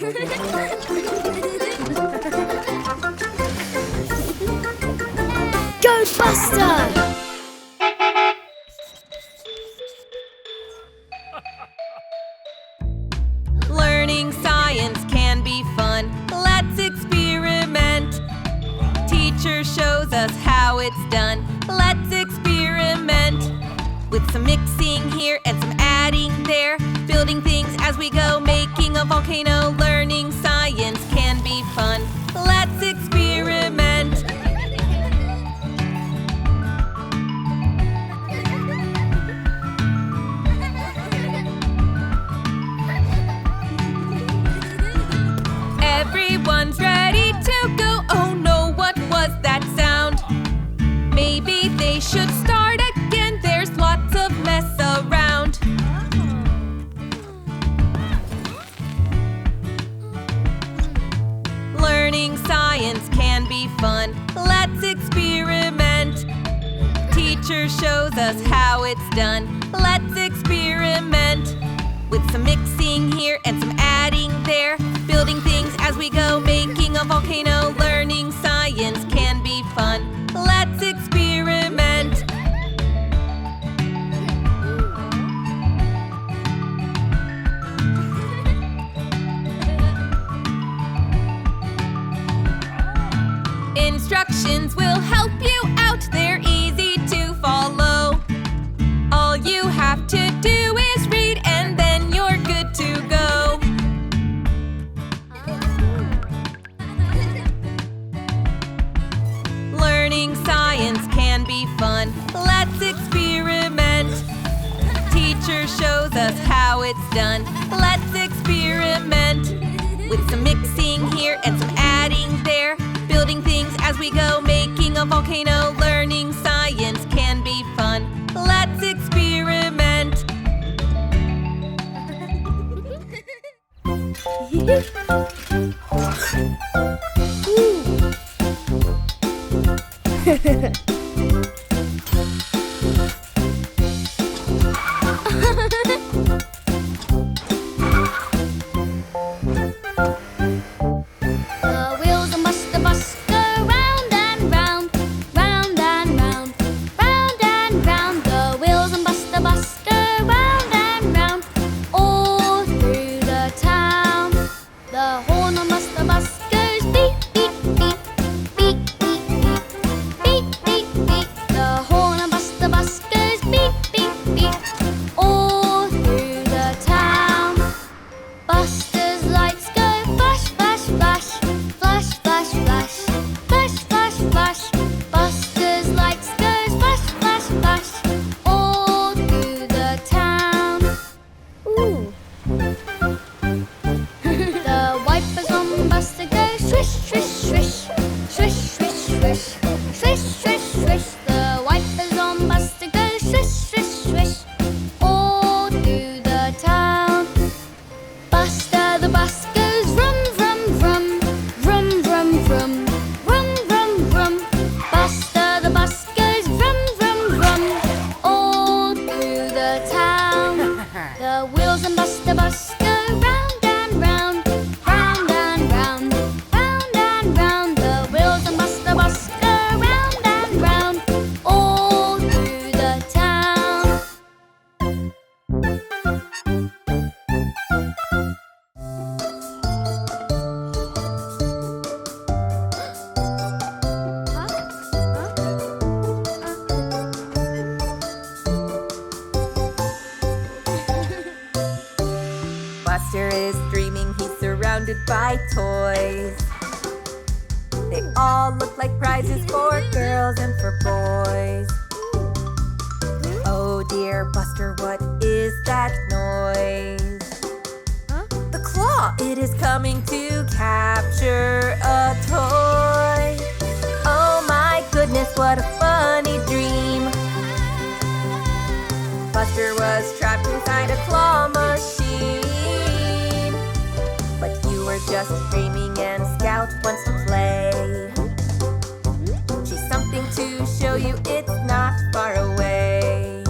Go, Buster! Learning science can be fun. Let's experiment. Teacher shows us how it's done. Let's experiment. With some mixing here and some adding there. Building things as we go, making a volcano. Learning science can be fun. Let's experiment. Everyone's ready to go. Oh no, what was that sound? Maybe they should start again. There's lots of mess around. Learning science can be fun. Let's experiment. Teacher shows us how it's done. Let's experiment. With some mixing here and some adding there. Building things as we go, making a volcano. Learning science can be fun. Let's experiment. Instructions will help you out. They're easy to follow. All you have to do is read and then you're good to go. Learning science can be fun. Let's experiment. Teacher shows us how it's done. Let's experiment. With some mixing here and some adding there. Building things as we go, making a volcano. Learning science can be fun. Let's experiment. The wheels on Buster Bus go round and round, round and round, round and round. The wheels on Buster Bus go round and round, all through the town. The horn on Buster Bus goes beep, beep, beep, beep, beep, beep, beep, beep, beep. The horn on Buster Bus goes beep, beep, beep, all through the town. Buster's lights go flash, flash, flash, flash, flash, flash, flash, flash, flash. Buster's lights goes flash, flash, flash, all through the town. Ooh. The wipers on Buster go swish, swish, swish, swish, swish, swish, swish, swish, swish. The wipers on Buster go swish, swish, swish, all through the town. Buster the bus goes vroom, vroom, vroom, vroom, vroom, vroom, vroom, vroom, vroom. Buster the bus goes vroom, vroom, vroom, all through the town. The wheels on Buster Bus go round and round, round and round, round and round. The wheels on Buster Bus go round and round, all through the town. Buster is dreaming, he's surrounded by toys. They all look like prizes for girls and for boys. Oh dear, Buster, what is that noise? The claw, it is coming to capture a toy. Oh my goodness, what a funny dream. Buster was trapped inside a claw machine. But you were just dreaming and Scout wants to play. She's something to show you, it's not far away.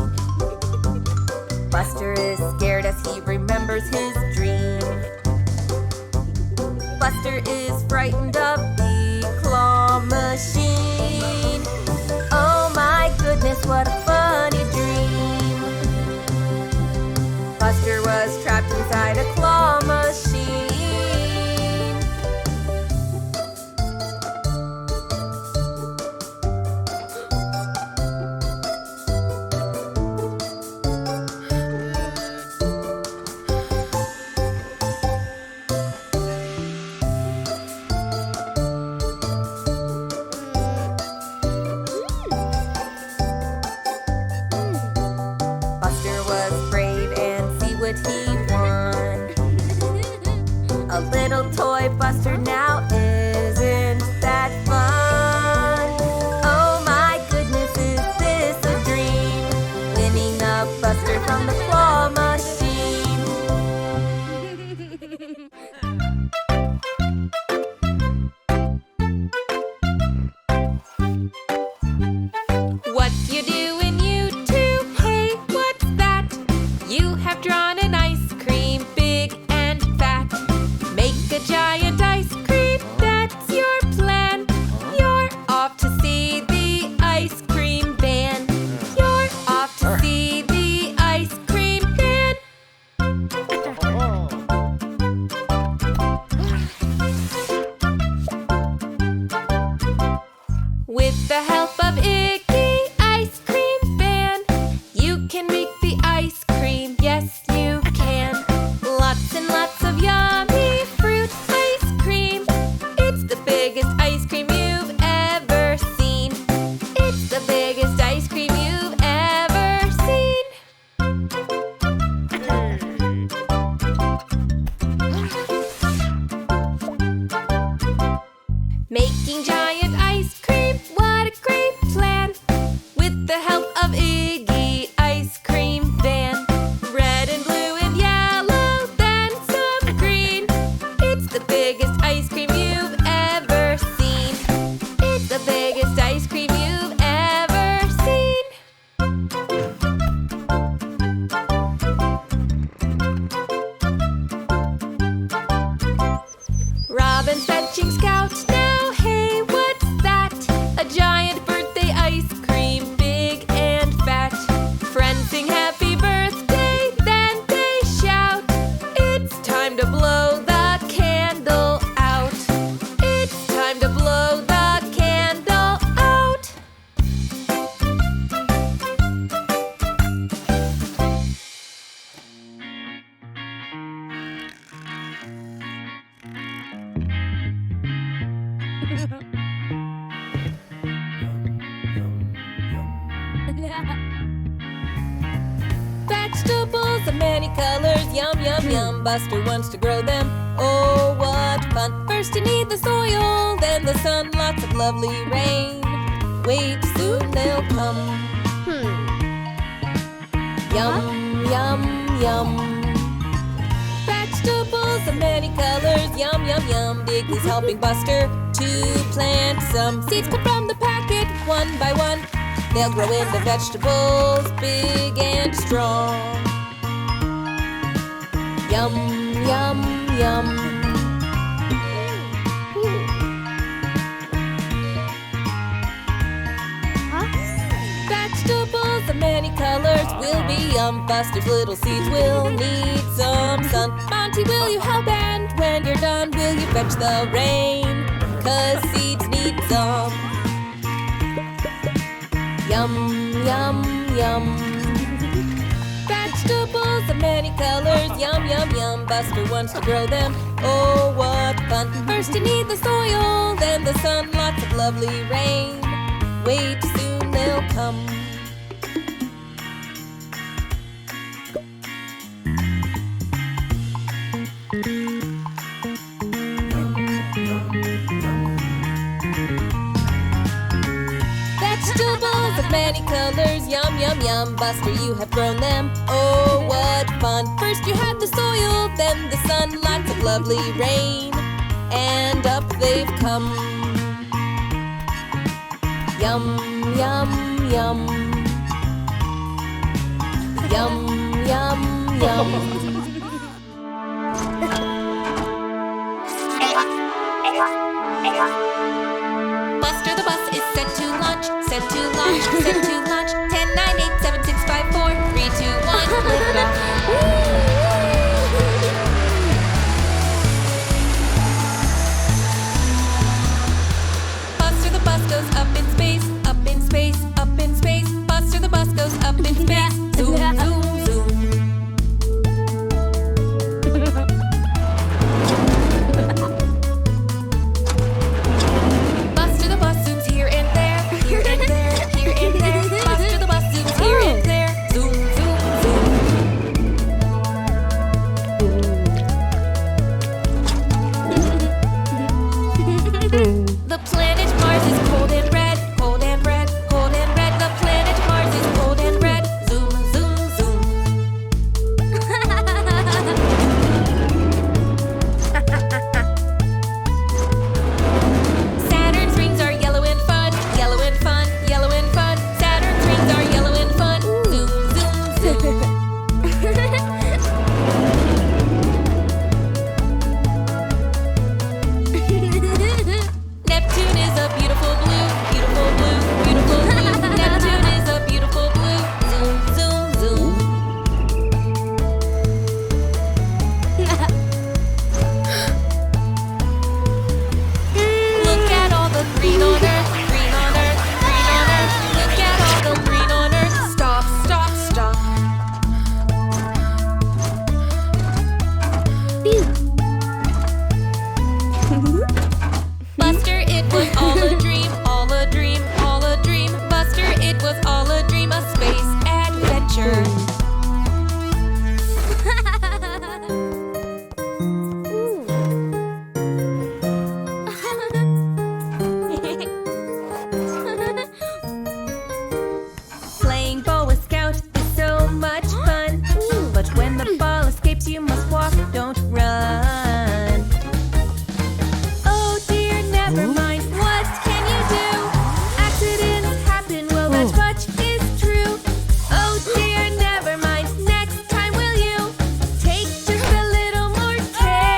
Buster is scared as he remembers his dream. Buster is frightened of the claw machine. Oh my goodness, what a funny dream. Buster was trapped inside a claw machine. Buster was brave and see what he won. A little toy Buster now, isn't that fun? Oh my goodness, is this a dream? Winning a Buster from the claw machine. What you doing, you two? Hey, what's that? You have drawn an ice cream, big and fat. Make a giant ice cream, that's your plan. You're off to see the ice cream van. You're off to see the ice cream van. With the help of Iggy Ice Cream Van, you can make the ice cream, yes you can. Lots and lots of yummy fruit ice cream. It's the biggest ice cream you've ever seen. It's the biggest ice cream you've ever seen. Making giant ice cream, what a great plan. With the help of Iggy Ice Cream Van. Red and blue and yellow, then some green. It's the biggest ice cream you've ever seen. It's the biggest ice cream you've ever seen. Robin's fetching Scout now, hey, what's that? A giant birthday ice cream, big and fat. Friends sing happy birthday, then they shout. It's time to blow the candle out. It's time to blow the candle out. Vegetables of many colors, yum, yum, yum. Buster wants to grow them, oh, what fun. First you need the soil, then the sun, lots of lovely rain. Wait, soon they'll come. Yum, yum, yum. Vegetables of many colors, yum, yum, yum. Diggy's helping Buster to plant some. Seeds come from the packet, one by one. They'll grow into vegetables, big and strong. Yum, yum, yum. Vegetables of many colors will be yum. Buster's little seeds will need some sun. Monty, will you help? And when you're done, will you fetch the rain? 'Cause seeds need some. Yum, yum, yum. Vegetables of many colors, yum, yum, yum. Buster wants to grow them, oh, what fun. First you need the soil, then the sun, lots of lovely rain. Wait, soon they'll come. Vegetables of many colors, yum, yum, yum. Buster, you have grown them, oh, what fun. First you had the soil, then the sun, lots of lovely rain. And up they've come. Yum, yum, yum. Yum, yum, yum. Buster the bus is set to launch, set to launch, set to launch. 10, 9, 8, 7, 6, 5, 4, 3, 2, 1, lift off. Buster the bus goes up in space, up in space, up in space. Buster the bus goes up in space. Zoom, zoom, zoom. Buster the bus zooms here and there, here and there, here and there. Buster the bus zooms here and there. Zoom, zoom, zoom. The planet Mars is cold and red, cold and red, cold and red. The planet Mars is cold and red. Zoom, zoom, zoom. Saturn's rings are yellow and fun, yellow and fun, yellow and fun. Saturn's rings are yellow and fun. Zoom, zoom, zoom. Neptune is a beautiful blue, beautiful blue, beautiful blue. Neptune is a beautiful blue. Zoom, zoom, zoom. Look at all the green on Earth, green on Earth, green on Earth. Look at all the green on Earth. Stop, stop, stop. Buster, it was all a dream, all a dream, all a dream. Buster, it was all a dream, a space adventure. Playing Boy Scout is so much fun. But when the ball escapes, you must walk, don't run. Oh dear, never mind. What can you do? Accidents happen, well, that much is true. Oh dear, never mind. Next time, will you take just a little more care?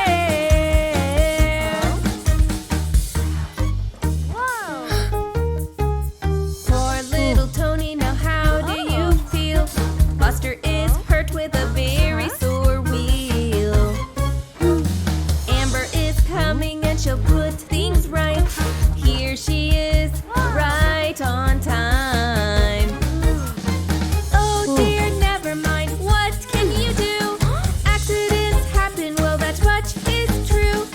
Poor little Tony, now how do you feel? Buster is hurt with a very sore wheel. Amber is coming and she'll put things right. Here she is, right on time. Oh dear, never mind. What can you do? Accidents happen, well, that much is true.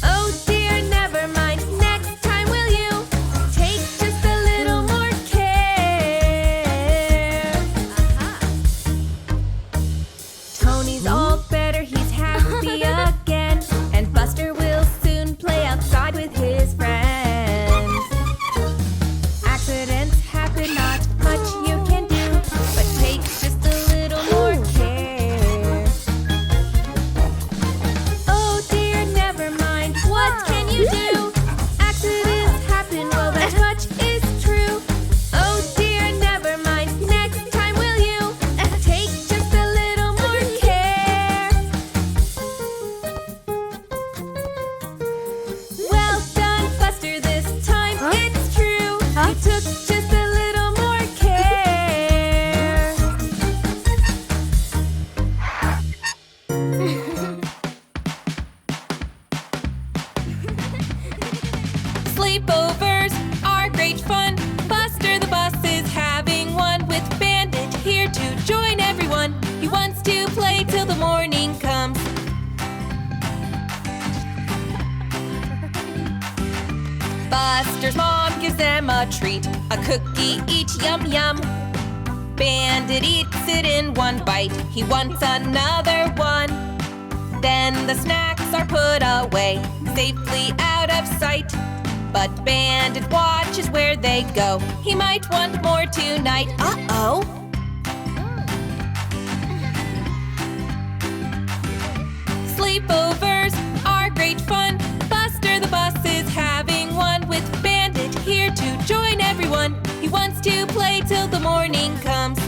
Oh dear, never mind. Next time, will you take just a little more care? Tony's all better, he's happy again. And Buster will soon play outside with his friends. Accidents happen, not much you can do, but take just a little more care. Oh dear, never mind. What can you do? Accidents happen, well, that much is true. Oh dear, never mind. Next time, will you take just a little more care? Well done, Buster, this time it's true. You took just a little more care. Sleepovers are great fun. Buster the bus is having one with Bandit here to join everyone. He wants to play till the morning comes. Buster's mom gives them a treat, a cookie each, yum yum. Bandit eats it in one bite, he wants another one. Then the snacks are put away, safely out of sight. But Bandit watches where they go, he might want more tonight. Uh-oh! Sleepovers are great fun. Buster the bus is having one with Bandit here to join everyone. He wants to play till the morning comes.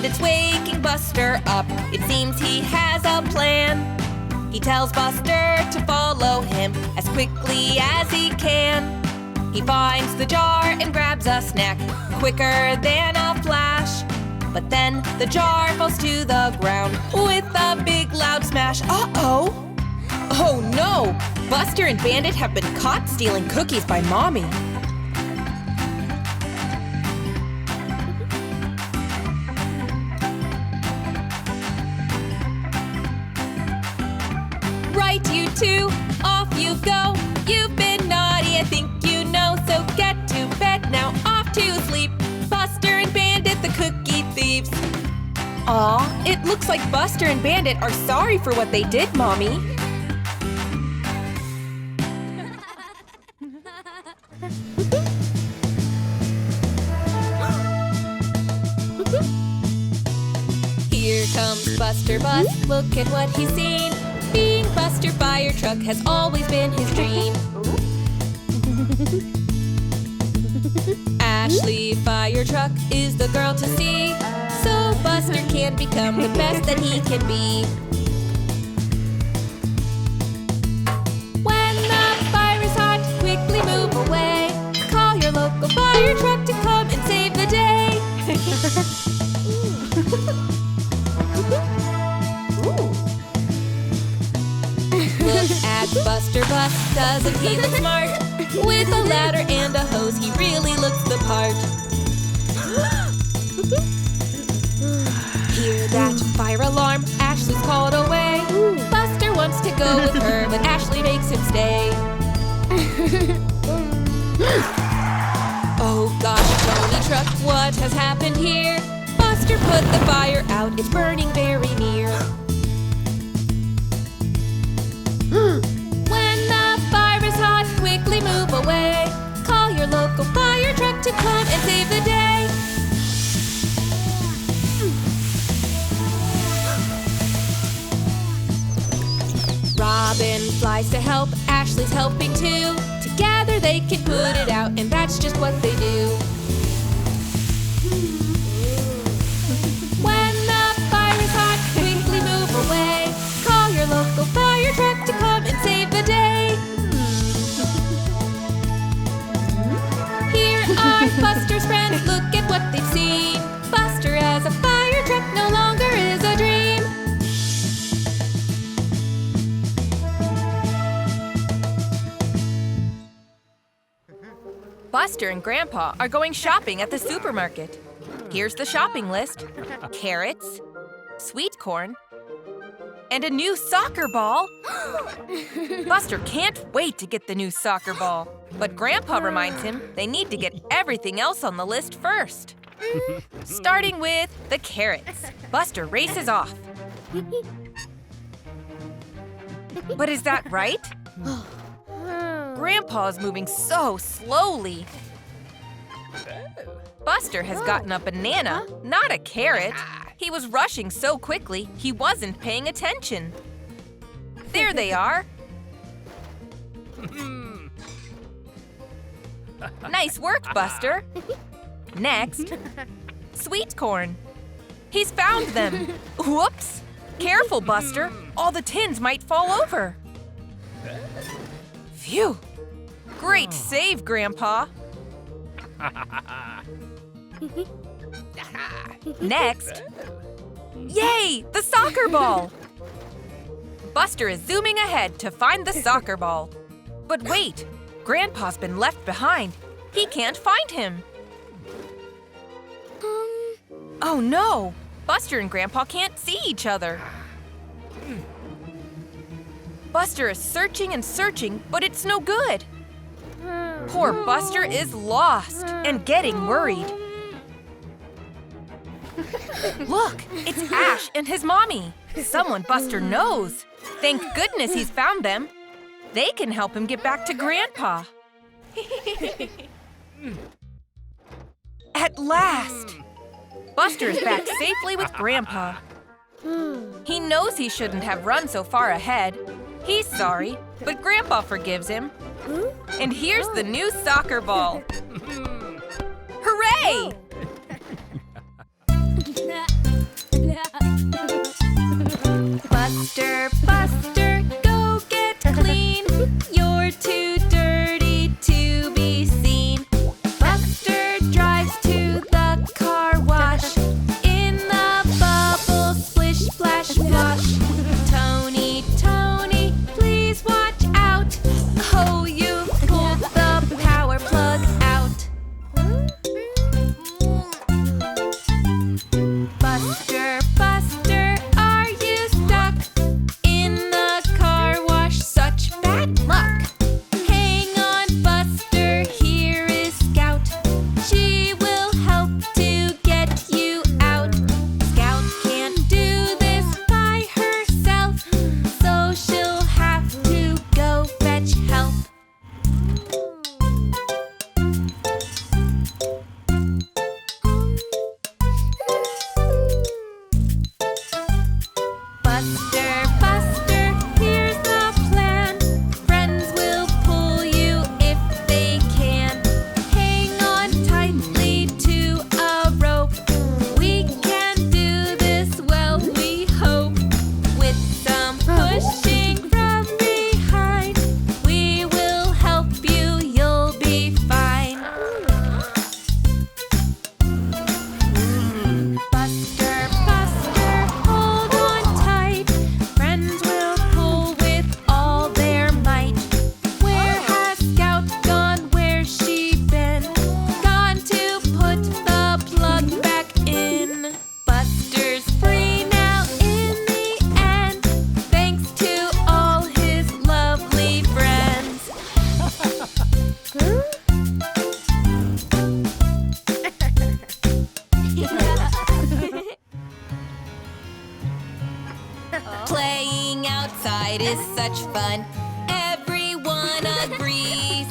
Bandit's waking Buster up. It seems he has a plan. He tells Buster to follow him as quickly as he can. He finds the jar and grabs a snack quicker than a flash. But then the jar falls to the ground with a big loud smash. Uh-oh! Oh no! Buster and Bandit have been caught stealing cookies by Mommy. Right, you two, off you go. You've been naughty, I think you know. So get to bed now, off to sleep. Buster and Bandit, the cookie thieves. Aw, it looks like Buster and Bandit are sorry for what they did, Mommy. Here comes Buster Bus, look at what he's seen. Being Buster Fire Truck has always been his dream. Ashley Fire Truck is the girl to see, so Buster can become the best that he can be. When the fire is hot, quickly move away. Call your local fire truck to come and save the day. Look at Buster Bus, doesn't he look smart? With a ladder and a hose, he really looks the part. Hear that fire alarm? Ashley's called away. Buster wants to go with her, but Ashley makes him stay. Oh gosh, Tony Truck, what has happened here? Buster put the fire out, it's burning very near. When the fire is hot, quickly move away. Call your local fire truck to come and save the day. Robin flies to help, Ashley's helping too. Together they can put it out, and that's just what they do. When the fire is hot, quickly move away. Call your local fire truck to come and save the day. Here are Buster's friends, look at what they've seen. Buster as a fire truck no longer is a dream. Buster and Grandpa are going shopping at the supermarket. Here's the shopping list. Carrots, sweet corn, and a new soccer ball. Buster can't wait to get the new soccer ball. But Grandpa reminds him they need to get everything else on the list first. Starting with the carrots. Buster races off. But is that right? Grandpa's moving so slowly. Buster has gotten a banana, not a carrot. He was rushing so quickly, he wasn't paying attention. There they are. Nice work, Buster. Next, sweet corn. He's found them. Whoops! Careful, Buster. All the tins might fall over. Phew! Great save, Grandpa. Next, yay! The soccer ball! Buster is zooming ahead to find the soccer ball. But wait, Grandpa's been left behind. He can't find him. Oh no! Buster and Grandpa can't see each other. Buster is searching and searching, but it's no good. Poor Buster is lost and getting worried. Look, it's Ash and his mommy. Someone Buster knows. Thank goodness he's found them. They can help him get back to Grandpa. At last! Buster is back safely with Grandpa. He knows he shouldn't have run so far ahead. He's sorry, but Grandpa forgives him. And here's the new soccer ball. Hooray! Buster, Buster, go get clean. You're too dirty to be seen. Buster drives to the car wash. In the bubble, splish, splash, splosh. Tony, Tony, please watch out. Oh, you pulled the power plug out. Buster, Buster, are you stuck in the car wash? Such bad luck. Hang on, Buster, here is Scout. She will help to get you out. Scout can't do this by herself, so she'll have to go fetch help. Buster, Buster, here's the plan. Friends will pull you if they can. Hang on tightly to a rope. We can do this well, we hope. With some pushing from behind, we will help you, you'll be fine. Buster, Buster, hold on tight. Friends will pull with all their might. Where has Scout gone? Where's she been? Gone to put the plug back in. Buster's free now in the end, thanks to all his lovely friends. Playing outside is such fun, everyone agrees.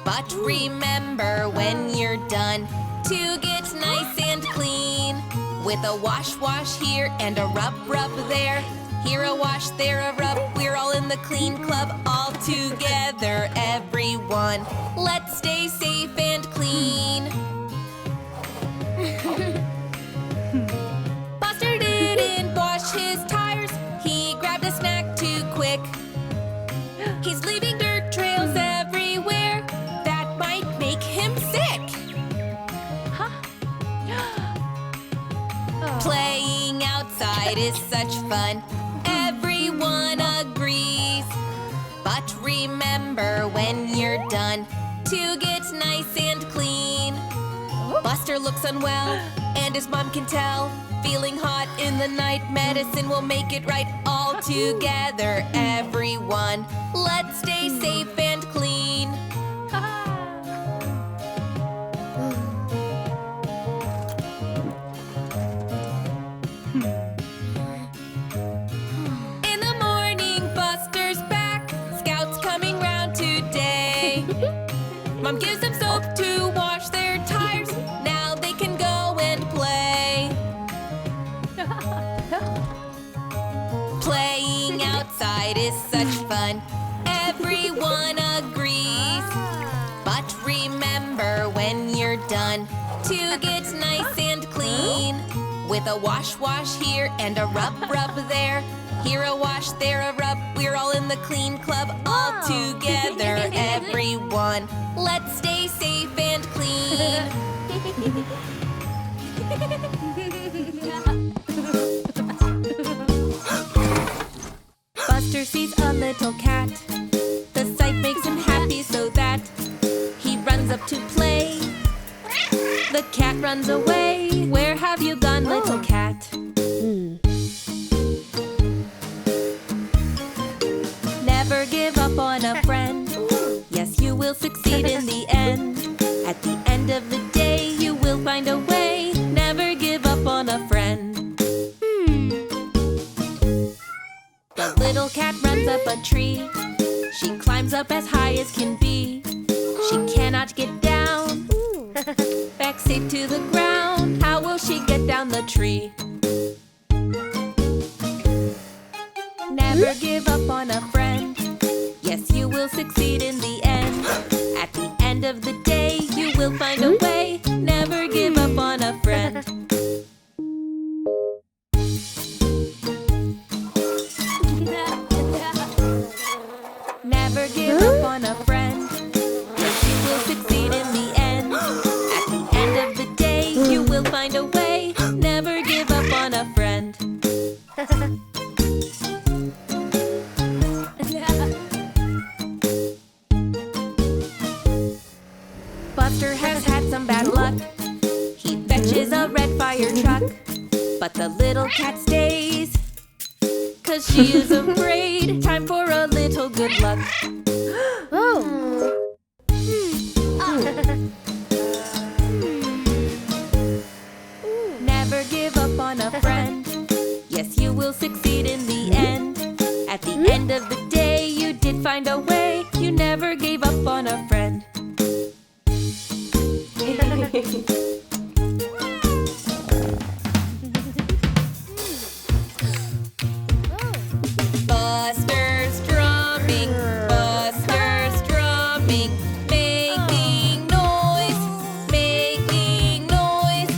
But remember when you're done to get nice and clean. With a wash, wash here and a rub, rub there. Here a wash, there a rub, we're all in the clean club all together, everyone. Let's stay safe and clean. Buster didn't wash his tires. He grabbed a snack too quick. He's leaving dirt trails everywhere. That might make him sick. Playing outside is such fun, everyone agrees. But remember when you're done to get nice and clean. Buster looks unwell, and his mom can tell. Feeling hot in the night, medicine will make it right. All together, everyone, let's stay safe and clean. In the morning, Buster's back. Scout's coming round today. Mom gives them soap to wash their tires. Now they can go and play. Playing outside is such fun, everyone agrees. But remember when you're done to get nice and clean. With a wash, wash here and a rub, rub there. Here a wash, there a rub, we're all in the clean club all together, everyone. Let's stay safe and clean. Buster sees a little cat. The sight makes him happy so that he runs up to play. The cat runs away. Where have you gone, little cat? Never give up on a friend. Yes, you will succeed in the end. At the end of the day, you will find a way. Never give up on a friend. The little cat runs up a tree. She climbs up as high as can be. She cannot get down. Back safe to the ground. How will she get down the tree? Never give up on a friend. Yes, you will succeed in the end. At the end of the day, you will find a way. Never give up on a friend. Never give up on a friend. Yes, you will succeed in the end. At the end of the day, you will find a way. Never give up on a friend. Buster has had some bad luck. He fetches a red fire truck, but the little cat stays, 'cause she is afraid. Time for a little good luck. Never give up on a friend. Yes, you will succeed in the end. At the end of the day, you did find a way. You never gave up on a friend. Buster's drumming, Buster's drumming, making noise, making noise.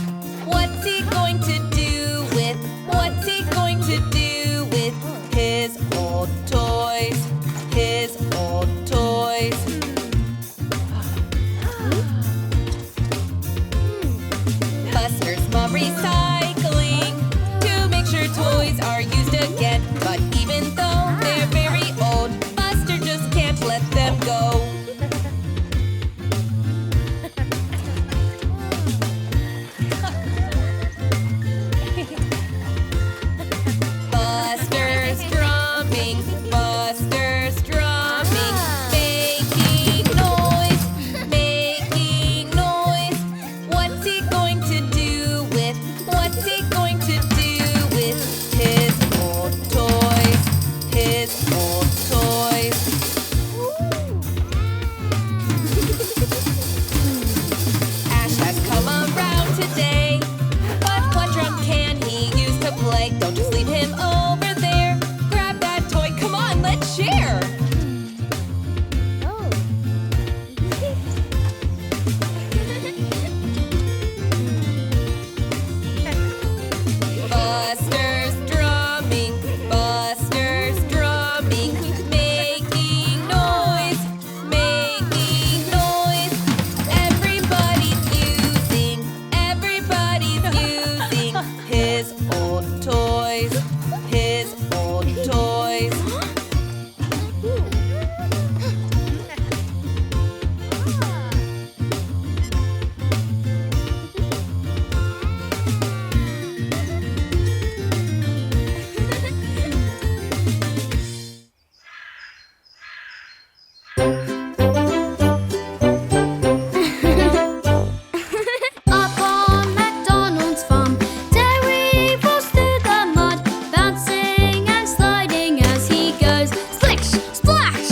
What's he going to do with, what's he going to do with his old toys, his old toys? Buster's mom recycling to make sure toys are used again. But even though they're very old, Buster just can't let them go. Buster's drumming, Buster's drumming, making noise, making noise. What's he going to do with, what's he going to do with his old toys, his old toys? Ash has come around today, but what drum can he use to play? Don't just leave him over there. Grab that toy, come on, let's share. Buster's drumming, Buster's drumming, making noise, making noise. Everybody's using his old toys, his old toys. Up on MacDonald's farm, Terry falls through the mud, bouncing and sliding as he goes. Splish, splash!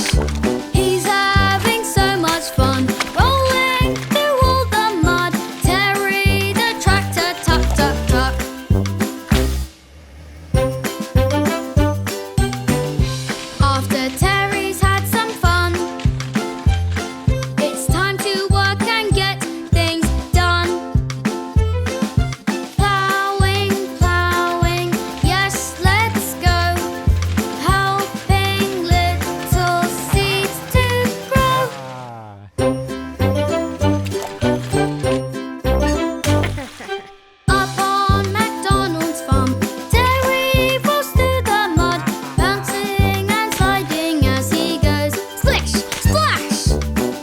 He's having so much fun, rolling through all the mud. Terry the tractor, tuck, tuck, tuck. After Terry's had some fun, it's time to work and get things done. Plowing, plowing, yes, let's go. Helping little seeds to grow. Up on MacDonald's farm, Terry falls through the mud, bouncing and sliding as he goes. Splish, splash!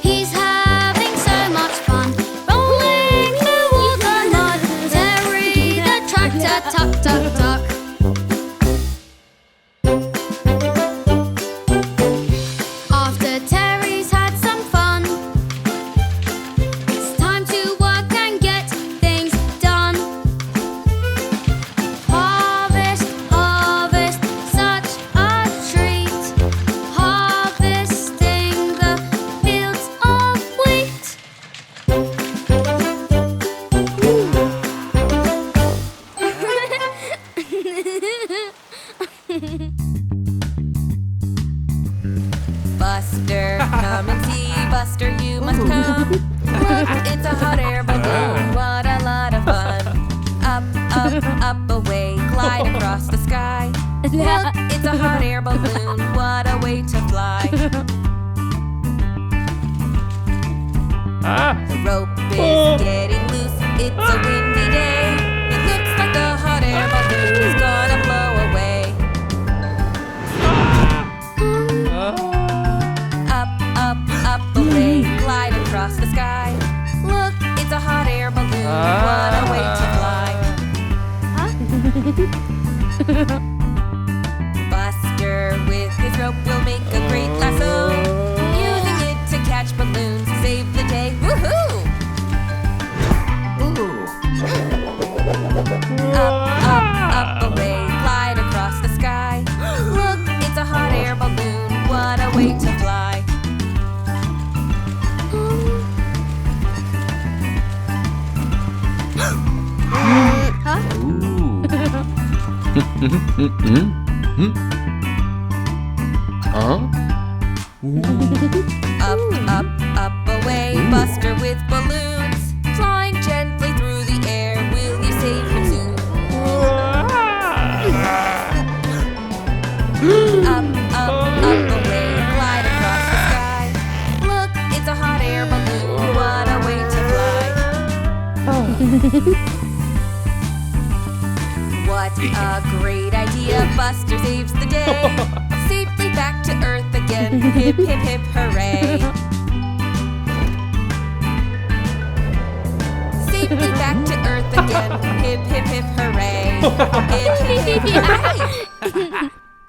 He's having so much fun, rolling through all the mud. Terry the tractor, tuck, tuck, tuck. After Terry's had some fun, it's time to work and get things done. Harvest, harvest, such a treat. Harvesting the fields of wheat. Buster, come and see, Buster, you must come. Look, it's a hot air balloon, what a lot of fun. Up, up, up away, glide across the sky. Look, it's a hot air balloon, what a way to fly. Buster with his rope will make a great lasso, using it to catch balloons, save the day. Woohoo! Up away, glide across the sky. Look, it's a hot air balloon. What a way to fly! Up away, Buster with balloons, flying gently through the air. Will you save him soon? Up away, glide across the sky. Look, it's a hot air balloon. What a way to fly! What a great idea! Buster saves the day. Safely back to Earth again. Hip, hip, hip, hooray! Safely back to Earth again. Hip, hip, hip, hooray! Hip, hip, hip, hooray!